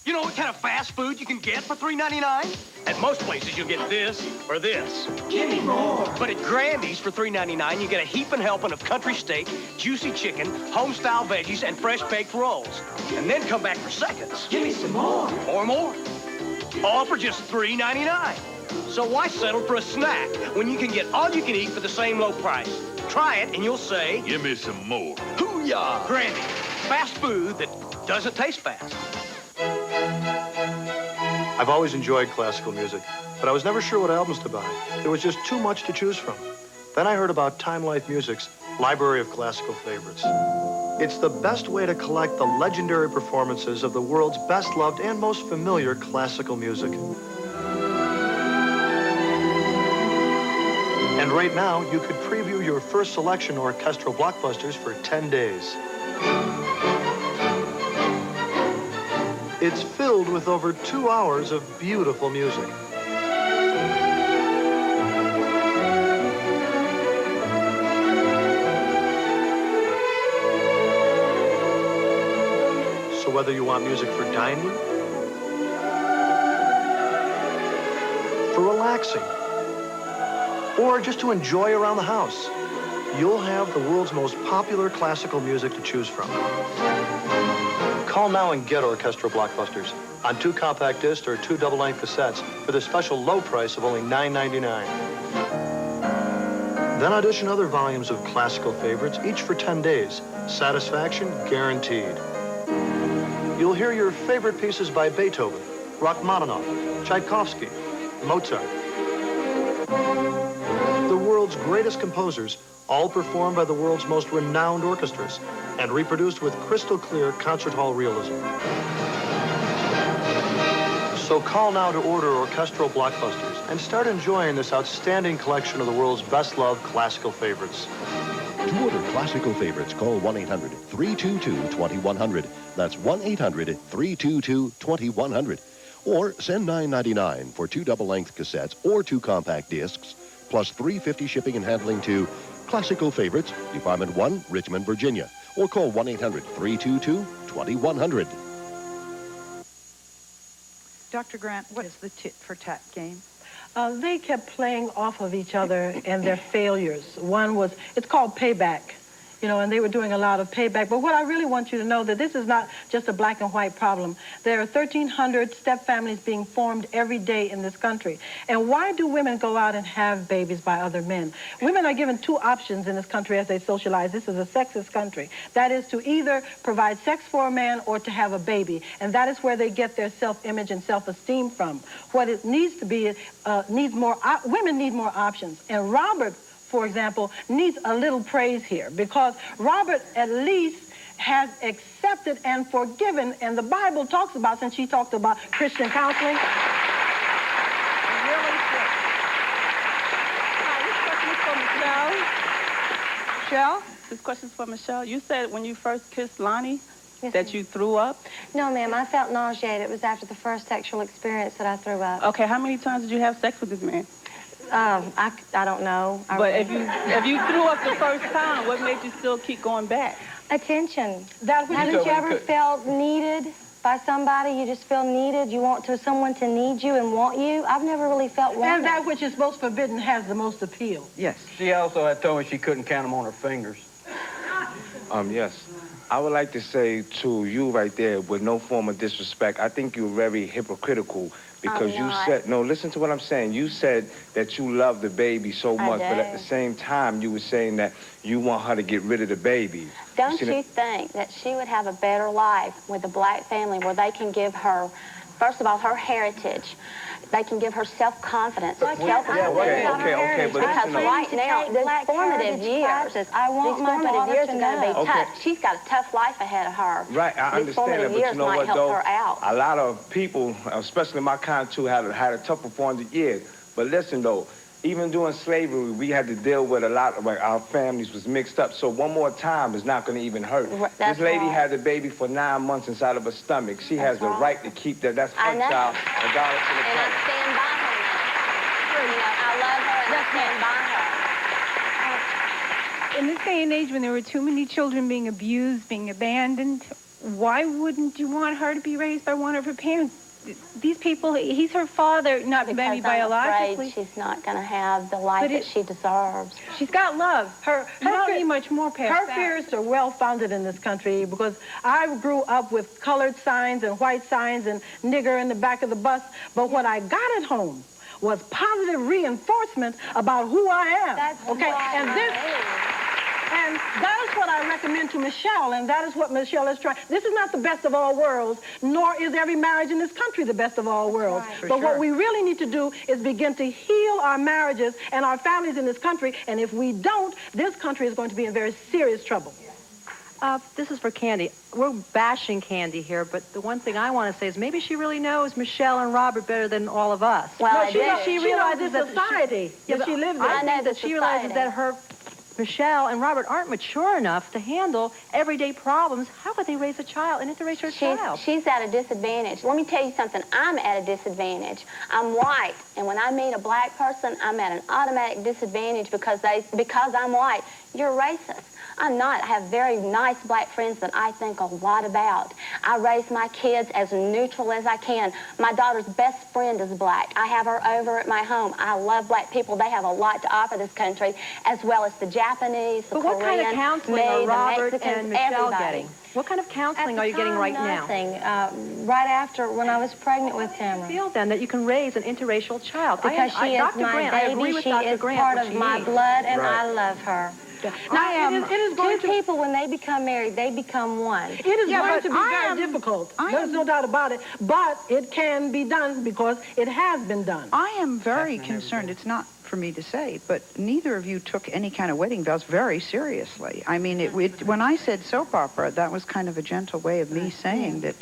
You know what kind of fast food you can get for $3.99? At most places, you'll get this or this. Give me more. But at Grandy's for $3.99, you get a heaping helping of country steak, juicy chicken, home-style veggies, and fresh baked rolls. And then come back for seconds. Give me some more. Or more. All for just $3.99. So why settle for a snack when you can get all you can eat for the same low price? Try it and you'll say, give me some more. Hoo-yah! Grandy, fast food that doesn't taste fast. I've always enjoyed classical music, but I was never sure what albums to buy. There was just too much to choose from. Then I heard about Time Life Music's Library of Classical Favorites. It's the best way to collect the legendary performances of the world's best-loved and most familiar classical music. And right now, you could preview your first selection orchestral blockbusters for 10 days. It's filled with over 2 hours of beautiful music. So whether you want music for dining, for relaxing, or just to enjoy around the house, you'll have the world's most popular classical music to choose from. Call now and get orchestral blockbusters on 2 compact discs or 2 double-length cassettes for the special low price of only $9.99. Then audition other volumes of classical favorites, each for 10 days. Satisfaction guaranteed. You'll hear your favorite pieces by Beethoven, Rachmaninoff, Tchaikovsky, Mozart. The world's greatest composers, all performed by the world's most renowned orchestras and reproduced with crystal clear concert hall realism. So call now to order orchestral blockbusters and start enjoying this outstanding collection of the world's best-loved classical favorites. To order classical favorites, call 1-800-322-2100. That's 1-800-322-2100. Or send $9.99 for 2 double-length cassettes or 2 compact discs, plus $3.50 shipping and handling to Classical Favorites, Department 1, Richmond, Virginia. Or call 1-800-322-2100. Dr. Grant, what is the tit-for-tat game? They kept playing off of each other and their failures. One was, it's called payback, you know, and they were doing a lot of payback. But what I really want you to know that this is not just a black and white problem. There are 1,300 step families being formed every day in this country. And why do women go out and have babies by other men? Women are given two options in this country as they socialize. This is a sexist country. That is to either provide sex for a man or to have a baby. And that is where they get their self-image and self-esteem from. What it needs to be, women need more options. And Robert, for example, needs a little praise here because Robert at least has accepted and forgiven, and the Bible talks about, since she talked about Christian counseling. Really quick. This question is for Michelle. Michelle, this question is for Michelle. You said when you first kissed Lonnie that you threw up? No, ma'am, I felt nauseated. It was after the first sexual experience that I threw up. Okay, how many times did you have sex with this man? I don't know. But if you threw up the first time, what made you still keep going back? Attention. Haven't you ever felt needed by somebody? You just feel needed. You want someone to need you and want you. I've never really felt wanted. And that which is most forbidden has the most appeal. Yes. She also had told me she couldn't count them on her fingers. Yes. I would like to say to you right there, with no form of disrespect, I think you're very hypocritical because you said, no, listen to what I'm saying. You said that you love the baby so much, but at the same time, you were saying that you want her to get rid of the baby. Don't you think that she would have a better life with a black family where they can give her, first of all, her heritage. They can give her self-confidence. Okay, but because right now, these formative years, I want my daughter years to are going to be know. tough. She's got a tough life ahead of her. Right, I understand that, but you know what, though? A lot of people, especially my kind, too, had a tougher 400 years. But listen, though, even during slavery, we had to deal with a lot of our families was mixed up. So one more time is not going to even hurt. This lady had the baby for 9 months inside of her stomach. She has the right to keep that. That's her child, regardless of the And I stand by her now. You know, I love her and I stand by her. In this day and age when there were too many children being abused, being abandoned, why wouldn't you want her to be raised by one of her parents? These people, he's her father, not maybe biologically. Because she's not going to have the life that she deserves. She's got love. You don't need much more past Her fears are well-founded in this country because I grew up with colored signs and white signs and nigger in the back of the bus. But what I got at home was positive reinforcement about who I am. That's okay, and that is what I recommend to Michelle, and that is what Michelle is trying. This is not the best of all worlds, nor is every marriage in this country the best of all worlds. Right. But what we really need to do is begin to heal our marriages and our families in this country, and if we don't, this country is going to be in very serious trouble. This is for Candy. We're bashing Candy here, but the one thing I want to say is maybe she really knows Michelle and Robert better than all of us. Well, she realizes that society. Yes, she lives in. I think that she realizes that Michelle and Robert aren't mature enough to handle everyday problems. How could they raise a child, an interracial child? She's at a disadvantage. Let me tell you something. I'm at a disadvantage. I'm white, and when I meet a black person, I'm at an automatic disadvantage because I'm white. You're racist. I'm not. I have very nice black friends that I think a lot about. I raise my kids as neutral as I can. My daughter's best friend is black. I have her over at my home. I love black people. They have a lot to offer this country, as well as the Japanese, the Korean, what kind of counseling are Robert and Michelle getting? What kind of counseling are you getting right now? Right after, when I was pregnant with Tamara. Feel then that you can raise an interracial child. Because she is my baby, she is part of my blood, and I love her. Now, it is going to people, when they become married, they become one. It is going to be very difficult. There's no doubt about it. But it can be done because it has been done. I am very concerned. It's not for me to say, but neither of you took any kind of wedding vows very seriously. I mean, when I said soap opera, that was kind of a gentle way of me saying that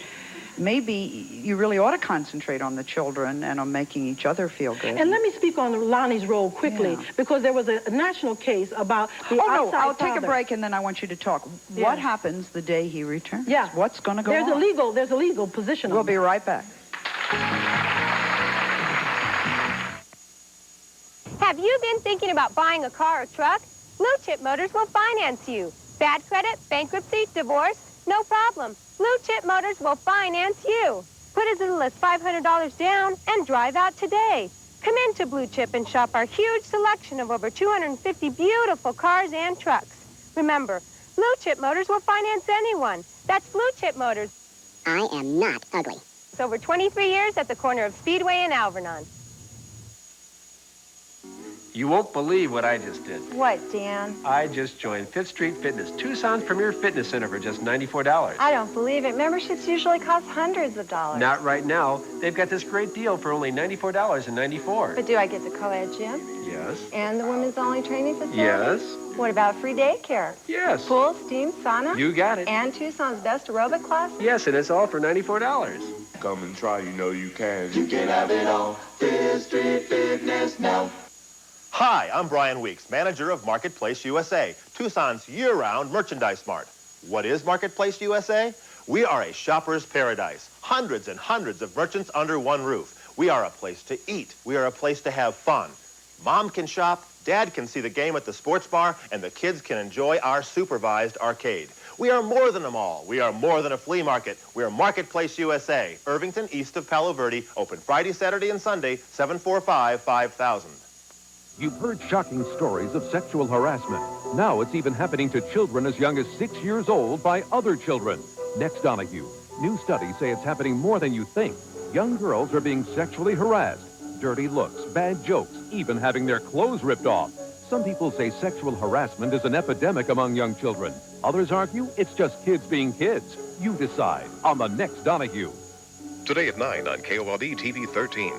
maybe you really ought to concentrate on the children and on making each other feel good. And let me speak on Lonnie's role quickly, because there was a national case about the outside I'll father. take a break and then I want you to talk. Yeah. What happens the day he returns? Yeah. What's going to go on? There's a legal position on We'll be right back. Have you been thinking about buying a car or truck? Blue Chip Motors will finance you. Bad credit, bankruptcy, divorce, no problem. Blue Chip Motors will finance you. Put as little as $500 down and drive out today. Come into Blue Chip and shop our huge selection of over 250 beautiful cars and trucks. Remember, Blue Chip Motors will finance anyone. That's Blue Chip Motors. I am not ugly. It's over 23 years at the corner of Speedway and Alvernon. You won't believe what I just did. What, Dan? I just joined Fifth Street Fitness, Tucson's premier fitness center, for just $94. I don't believe it. Memberships usually cost hundreds of dollars. Not right now. They've got this great deal for only $94.94. But do I get the co-ed gym? Yes. And the women's only training facility? Yes. What about free daycare? Yes. Pool, steam, sauna? You got it. And Tucson's best aerobic class? Yes, and it's all for $94. Come and try, you know you can. You can have it all. Fifth Street Fitness now. Hi, I'm Brian Weeks, manager of Marketplace USA, Tucson's year-round merchandise mart. What is Marketplace USA? We are a shopper's paradise. Hundreds and hundreds of merchants under one roof. We are a place to eat. We are a place to have fun. Mom can shop, Dad can see the game at the sports bar, and the kids can enjoy our supervised arcade. We are more than a mall. We are more than a flea market. We are Marketplace USA, Irvington, east of Palo Verde, open Friday, Saturday, and Sunday, 745-5000. You've heard shocking stories of sexual harassment. Now it's even happening to children as young as 6 years old by other children. Next, Donahue. New studies say it's happening more than you think. Young girls are being sexually harassed. Dirty looks, bad jokes, even having their clothes ripped off. Some people say sexual harassment is an epidemic among young children. Others argue it's just kids being kids. You decide on the next Donahue. Today at 9 on KOLD TV 13.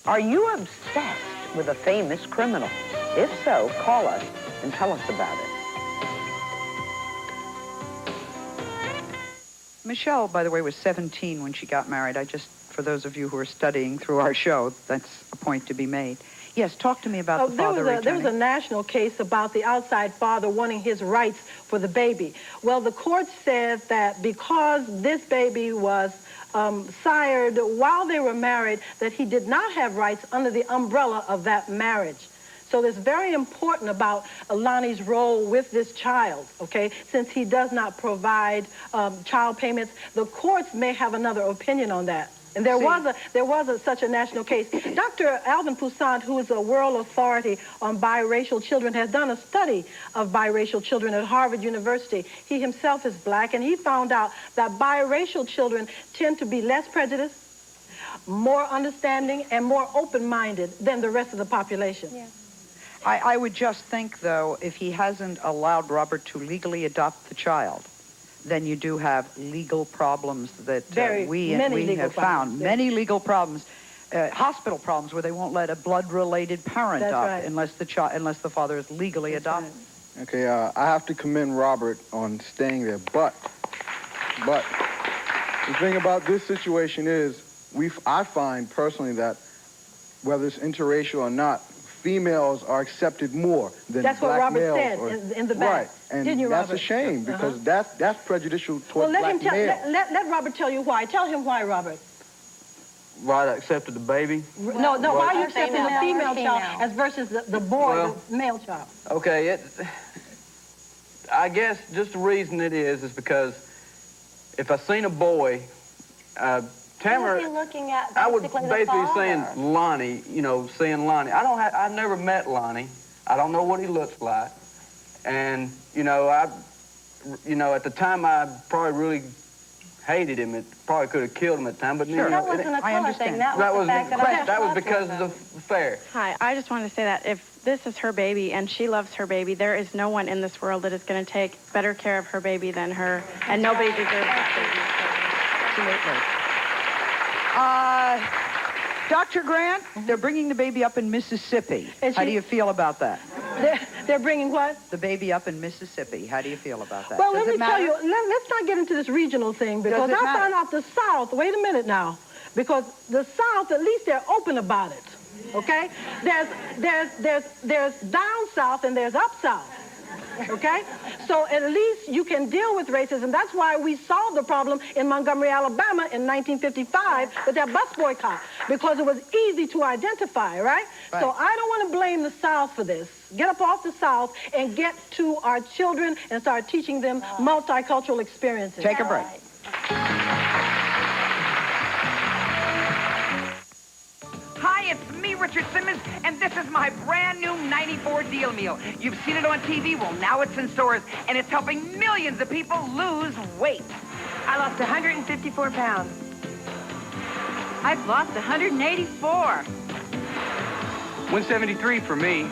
Are you obsessed with a famous criminal? If so, call us and tell us about it. Michelle, by the way, was 17 when she got married. For those of you who are studying through our show, that's a point to be made. Yes, talk to me about the father returning. There was a national case about the outside father wanting his rights for the baby. Well, the court said that because this baby was sired while they were married, that he did not have rights under the umbrella of that marriage. So it's very important about Lonnie's role with this child, okay? Since he does not provide child payments, the courts may have another opinion on that. And there was such a national case. Dr. Alvin Poussant, who is a world authority on biracial children, has done a study of biracial children at Harvard University. He himself is black, and he found out that biracial children tend to be less prejudiced, more understanding, and more open-minded than the rest of the population. Yeah. I would just think, though, if he hasn't allowed Robert to legally adopt the child, then you do have legal problems that we have found. Many legal problems, hospital problems where they won't let a blood-related parent up unless the father is legally adopted. Right. Okay, I have to commend Robert on staying there, but the thing about this situation is, I find personally that whether it's interracial or not, females are accepted more than black males. That's what Robert said in the back. Right, and didn't you, that's Robert? a shame because that's prejudicial towards black males. Let Robert tell you why. Tell him why, Robert. Why I accepted the baby? No, why are you accepting the female child as versus the boy, the male child? Okay, I guess just the reason it is because if I seen a boy, Tamara, looking at I would basically saying Lonnie, seeing Lonnie. I've never met Lonnie. I don't know what he looks like. And, at the time I probably really hated him. It probably could have killed him at the time, but that wasn't a color thing. That was the fact that was because of the affair. Hi, I just wanted to say that if this is her baby and she loves her baby, there is no one in this world that is going to take better care of her baby than her, and nobody deserves that baby. Absolutely. Dr. Grant, they're bringing the baby up in Mississippi. How do you feel about that? They're bringing what? The baby up in Mississippi. How do you feel about that? Well, let me tell you, let's not get into this regional thing because I found out the South, wait a minute now, because the South, at least they're open about it, okay? There's down South and there's up South. Okay? So at least you can deal with racism. That's why we solved the problem in Montgomery, Alabama in 1955 with that bus boycott, because it was easy to identify, right? So I don't want to blame the South for this. Get up off the South and get to our children and start teaching them multicultural experiences. Take a break. Hi, it's me, Richard Simmons, and this is my brand new 94 deal meal. You've seen it on TV, well, now it's in stores, and it's helping millions of people lose weight. I lost 154 pounds. I've lost 184. 173 for me.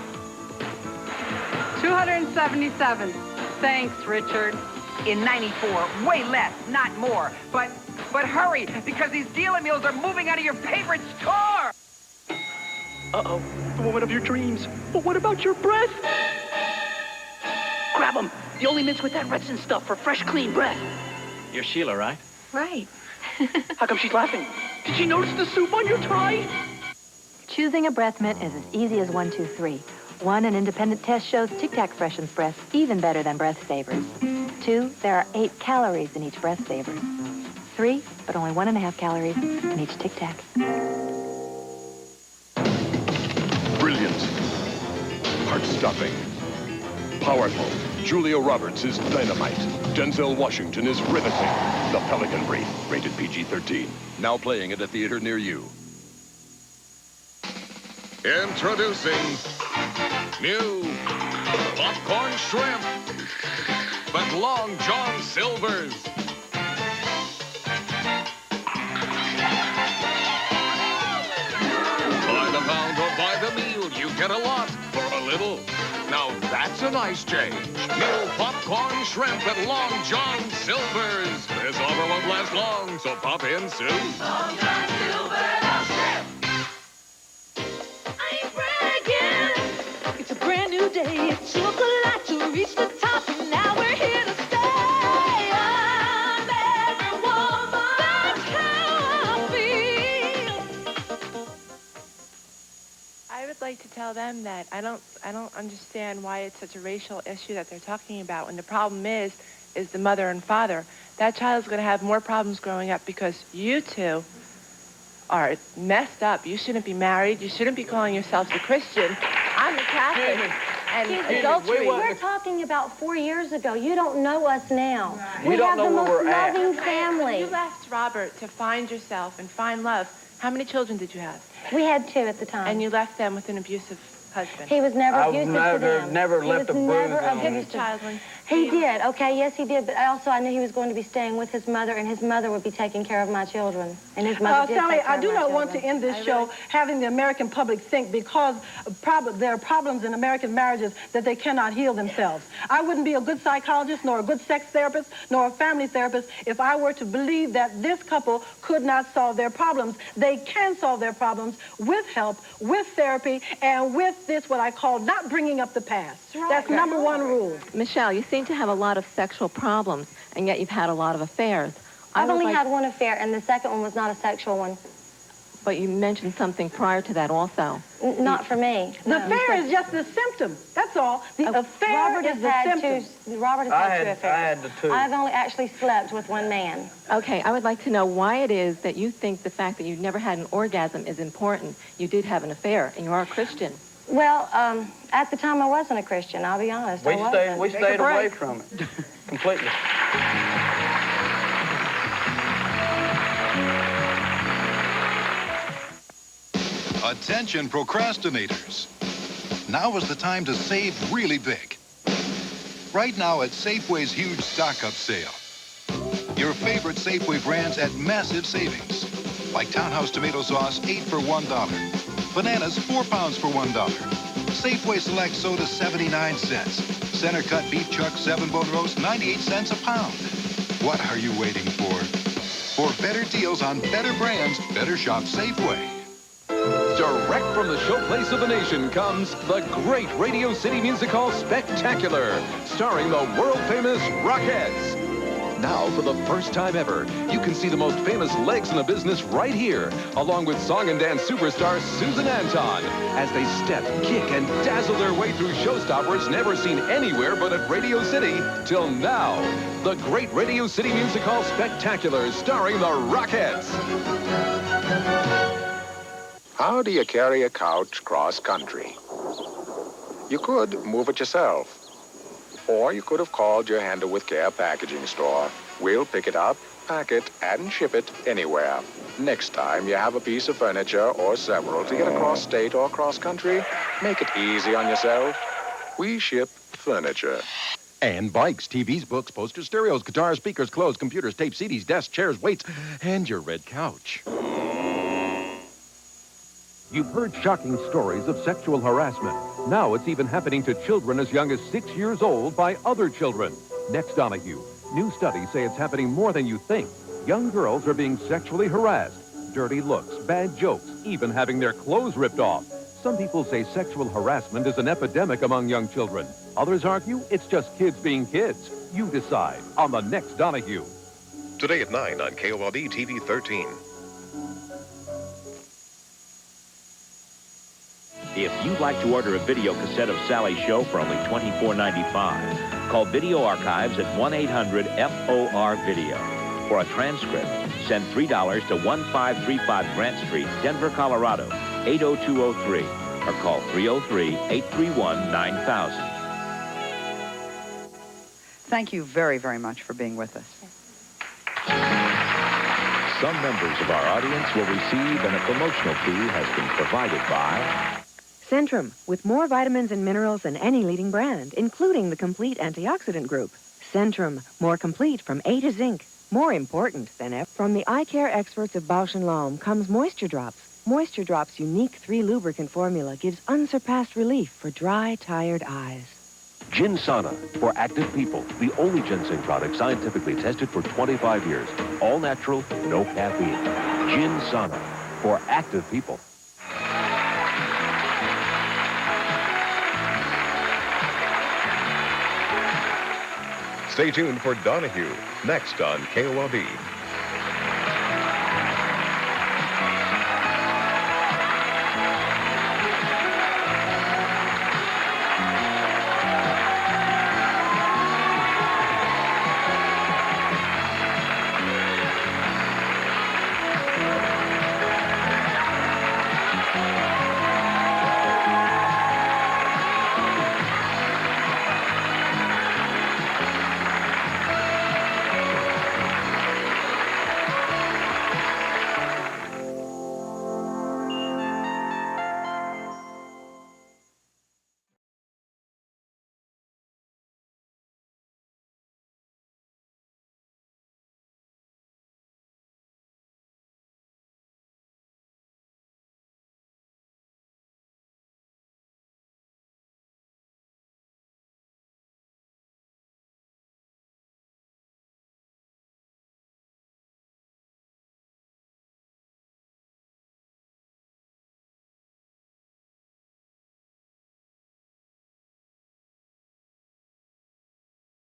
277. Thanks, Richard. In 94, way less, not more. But hurry, because these deal meals are moving out of your favorite store. Uh-oh, the woman of your dreams. But what about your breath? Grab them. The only mints with that resin stuff for fresh, clean breath. You're Sheila, right? Right. How come she's laughing? Did she notice the soup on your tie? Choosing a breath mint is as easy as 1, 2, 3. 1, an independent test shows Tic Tac freshens breath even better than Breath Savers. 2, there are 8 calories in each Breath Savers. 3, but only 1.5 calories in each Tic Tac. Brilliant. Heart-stopping. Powerful. Julia Roberts is dynamite. Denzel Washington is riveting. The Pelican Brief, rated PG-13. Now playing at a theater near you. Introducing new popcorn shrimp with Long John Silver's. By the pound or by the meal, you get a lot for a little. Now that's a nice change. New popcorn shrimp at Long John Silver's. This offer won't last long, so pop in soon. Long John Silver's shrimp. It's a brand new day. It took a lot to reach the top, and now we're here to stay. I'm every woman. That's how I feel. I would like to tell them that I don't understand why it's such a racial issue that they're talking about, when the problem is the mother and father. That child's going to have more problems growing up because you two are messed up. You shouldn't be married. You shouldn't be calling yourselves a Christian. I'm a Catholic. And adultery. We're talking about 4 years ago. You don't know us now. Right. We have the most loving family. You left Robert to find yourself and find love. How many children did you have? We had 2 at the time. And you left them with an abusive husband. He was never abusive to them. Never left a bruise on his child. He did. Okay, yes, he did. But also, I knew he was going to be staying with his mother, and his mother would be taking care of my children. And his mother did Sally, take care I do of my not want to children. end this show having the American public think because there are problems in American marriages that they cannot heal themselves. I wouldn't be a good psychologist, nor a good sex therapist, nor a family therapist if I were to believe that this couple could not solve their problems. They can solve their problems with help, with therapy, and with this, what I call not bringing up the past. Right. That's number 1 rule. Michelle, you seem to have a lot of sexual problems, and yet you've had a lot of affairs. I've only had 1 affair, and the second one was not a sexual one. But you mentioned something prior to that also. Not for me. The affair is just the symptom. That's all. The affair Robert is the symptom. Robert has had 2 affairs. I had the 2. I've only actually slept with 1 man. Okay, I would like to know why it is that you think the fact that you've never had an orgasm is important. You did have an affair, and you are a Christian. Well, at the time I wasn't a Christian, I'll be honest. We stayed away from it completely. Attention procrastinators. Now is the time to save really big. Right now at Safeway's huge stock-up sale. Your favorite Safeway brands at massive savings. Like Townhouse tomato sauce, 8 for $1. Bananas, 4 pounds for $1. Safeway Select soda, 79 cents. Center Cut Beef Chuck 7-bone roast, 98 cents a pound. What are you waiting for? For better deals on better brands, better shop Safeway. Direct from the showplace of the nation comes the great Radio City Music Hall Spectacular, starring the world-famous Rockettes. Now, for the first time ever, you can see the most famous legs in the business right here, along with song and dance superstar Susan Anton, as they step, kick, and dazzle their way through showstoppers never seen anywhere but at Radio City till now. The Great Radio City Music Hall Spectacular, starring the Rockettes. How do you carry a couch cross-country? You could move it yourself. Or you could have called your Handle with Care packaging store. We'll pick it up, pack it, and ship it anywhere. Next time you have a piece of furniture or several to get across state or cross-country, make it easy on yourself. We ship furniture. And bikes, TVs, books, posters, stereos, guitars, speakers, clothes, computers, tapes, CDs, desks, chairs, weights, and your red couch. You've heard shocking stories of sexual harassment. Now it's even happening to children as young as 6 years old by other children. Next, Donahue. New studies say it's happening more than you think. Young girls are being sexually harassed. Dirty looks, bad jokes, even having their clothes ripped off. Some people say sexual harassment is an epidemic among young children. Others argue it's just kids being kids. You decide on the next Donahue. Today at 9 on KOLD TV 13. If you'd like to order a video cassette of Sally's show for only $24.95, call Video Archives at 1-800-FOR-VIDEO. For a transcript, send $3 to 1535 Grant Street, Denver, Colorado, 80203, or call 303-831-9000. Thank you very, very much for being with us. Some members of our audience will receive an promotional fee has been provided by Centrum, with more vitamins and minerals than any leading brand, including the complete antioxidant group. Centrum, more complete from A to Zinc. More important than ever. From the eye care experts of Bausch & Lomb comes Moisture Drops. Moisture Drops' unique 3-lubricant formula gives unsurpassed relief for dry, tired eyes. Gin Sauna, for active people. The only ginseng product scientifically tested for 25 years. All natural, no caffeine. Gin Sauna, for active people. Stay tuned for Donahue, next on KOLD